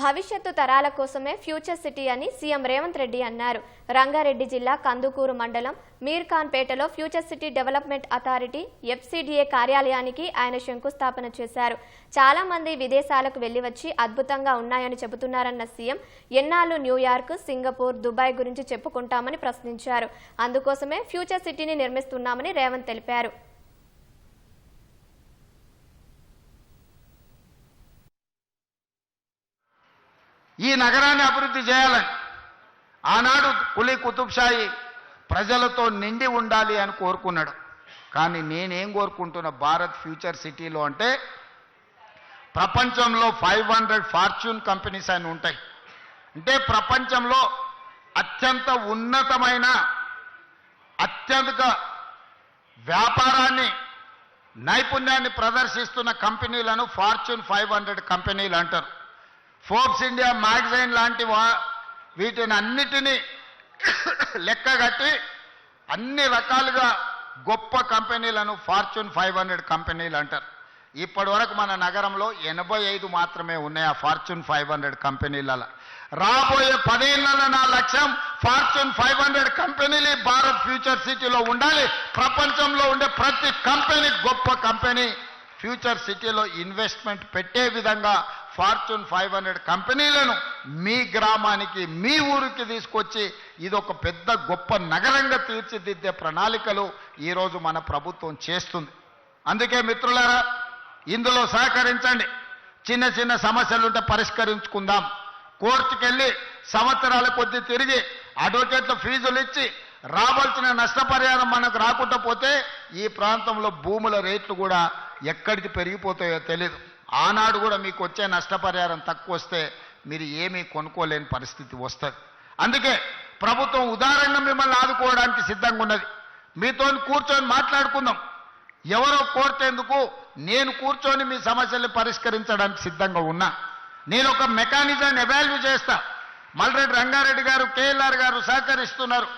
భవిష్యత్తు తరాల కోసమే ఫ్యూచర్ సిటీ అని సీఎం రేవంత్ రెడ్డి అన్నారు. రంగారెడ్డి జిల్లా కందుకూరు మండలం మీర్ఖాన్పేటలో future city development authority FCDA కార్యాలయానికి ఆయన శంకుస్థాపన చేశారు. చాలా మంది విదేశాలకు వెళ్లి వచ్చి అద్భుతంగా ఉన్నాయని చెబుతున్నారన్న సీఎం ఎన్నాళ్ళు న్యూయార్క్, సింగపూర్, దుబాయ్ గురించి చెప్పుకుంటామని ప్రశ్నించారు. అందుకోసమే ఫ్యూచర్ సిటీని నిర్మిస్తున్నామని రేవంత్ తెలిపారు. ఈ నగరాన్ని అభివృద్ధి చేయాలని ఆనాడు కులీ కుతుబ్షాయి ప్రజలతో నిండి ఉండాలి అని కోరుకున్నాడు. కానీ నేనేం కోరుకుంటున్నా, భారత్ ఫ్యూచర్ సిటీలో అంటే ప్రపంచంలో 500 ఫార్చ్యూన్ కంపెనీస్ అని ఉంటాయి. అంటే ప్రపంచంలో అత్యంత ఉన్నతమైన అత్యధిక వ్యాపారాన్ని నైపుణ్యాన్ని ప్రదర్శిస్తున్న కంపెనీలను ఫార్చ్యూన్ 500 కంపెనీలు అంటారు. ఫోర్బ్స్ ఇండియా మ్యాగజైన్ లాంటి వీటిని అన్నిటినీ లెక్కగట్టి అన్ని రకాలుగా గొప్ప కంపెనీలను ఫార్చ్యూన్ 500 కంపెనీలు అంటారు. ఇప్పటి వరకు మన నగరంలో 85 మాత్రమే ఉన్నాయి ఆ ఫార్చ్యూన్ 500 కంపెనీలలో. రాబోయే 10 ఏళ్లలో నా లక్ష్యం ఫార్చ్యూన్ 500 కంపెనీలు భారత్ ఫ్యూచర్ సిటీలో ఉండాలి. ప్రపంచంలో ఉండే ప్రతి కంపెనీ గొప్ప కంపెనీ ఫ్యూచర్ సిటీలో ఇన్వెస్ట్మెంట్ పెట్టే విధంగా ఫార్చ్యూన్ 500 కంపెనీలను మీ గ్రామానికి, మీ ఊరికి తీసుకొచ్చి ఇదొక పెద్ద గొప్ప నగరంగా తీర్చిదిద్దే ప్రణాళికలు ఈరోజు మన ప్రభుత్వం చేస్తుంది. అందుకే మిత్రులారా, ఇందులో సహకరించండి. చిన్న చిన్న సమస్యలుంటే పరిష్కరించుకుందాం. కోర్టుకెళ్ళి సంవత్సరాల కొద్దీ తిరిగి అడ్వకేట్ల ఫీజులు ఇచ్చి రావాల్సిన నష్టపరిహారం మనకు రాకుండా పోతే ఈ ప్రాంతంలో భూముల రేట్లు కూడా ఎక్కడికి పెరిగిపోతాయో తెలియదు. ఆనాడు కూడా మీకు వచ్చే నష్టపరిహారం తక్కువ వస్తే మీరు ఏమీ కొనుక్కోలేని పరిస్థితి వస్తుంది. అందుకే ప్రభుత్వం ఉదారంగా మిమ్మల్ని ఆదుకోవడానికి సిద్ధంగా ఉన్నది. మీతో కూర్చొని మాట్లాడుకుందాం. ఎవరో కోర్టేందుకు, నేను కూర్చొని మీ సమస్యల్ని పరిష్కరించడానికి సిద్ధంగా ఉన్నా. నేను ఒక మెకానిజాన్ని ఎవాల్యూ చేస్తా. మల్రెడ్డి రంగారెడ్డి గారు, KLR గారు సహకరిస్తున్నారు.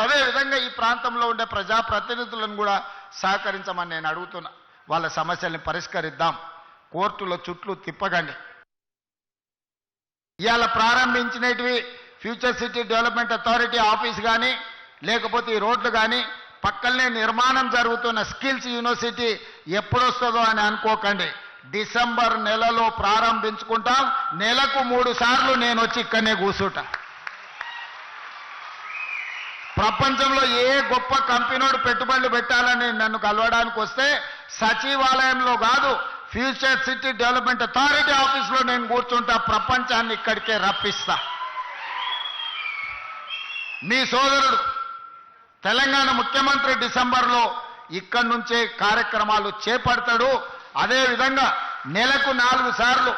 అదేవిధంగా ఈ ప్రాంతంలో ఉండే ప్రజాప్రతినిధులను కూడా సహకరించమని నేను అడుగుతున్నా. వాళ్ళ సమస్యల్ని పరిష్కరిద్దాం. కోర్టులో చుట్లు తిప్పగండి. ఇవాళ ప్రారంభించినవి future city development authority office కానీ, లేకపోతే ఈ రోడ్లు కానీ, పక్కనే నిర్మాణం జరుగుతున్న స్కిల్స్ యూనివర్సిటీ ఎప్పుడొస్తుందో అని అనుకోకండి. డిసెంబర్ నెలలో ప్రారంభించుకుంటాం. నెలకు 3 సార్లు నేను వచ్చి ఇక్కడనే కూర్చుంటా. ప్రపంచంలో ఏ గొప్ప కంపెనీడు పెట్టుబడులు పెట్టాలని నన్ను కలవడానికి వస్తే సచివాలయంలో కాదు, ఫ్యూచర్ సిటీ డెవలప్మెంట్ అథారిటీ ఆఫీస్లో నేను కూర్చుంటా. ప్రపంచాన్ని ఇక్కడికే రప్పిస్తా. మీ సోదరుడు తెలంగాణ ముఖ్యమంత్రి డిసెంబర్లో ఇక్కడి నుంచే కార్యక్రమాలు చేపడతాడు. అదేవిధంగా నెలకు 4 సార్లు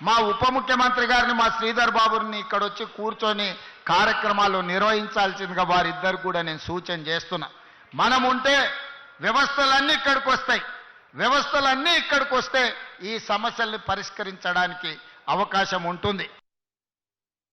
మా ఉప ముఖ్యమంత్రి గారిని, మా శ్రీధర్ బాబుని ఇక్కడ వచ్చి కూర్చొని కార్యక్రమాలు నిర్వహించాల్సిందిగా వారిద్దరు కూడా నేను సూచన చేస్తున్నా. మనం ఉంటే వ్యవస్థలన్నీ ఇక్కడికి వస్తాయి. వ్యవస్థలన్నీ ఇక్కడికి వస్తే ఈ సమస్యల్ని పరిష్కరించడానికి అవకాశం ఉంటుంది.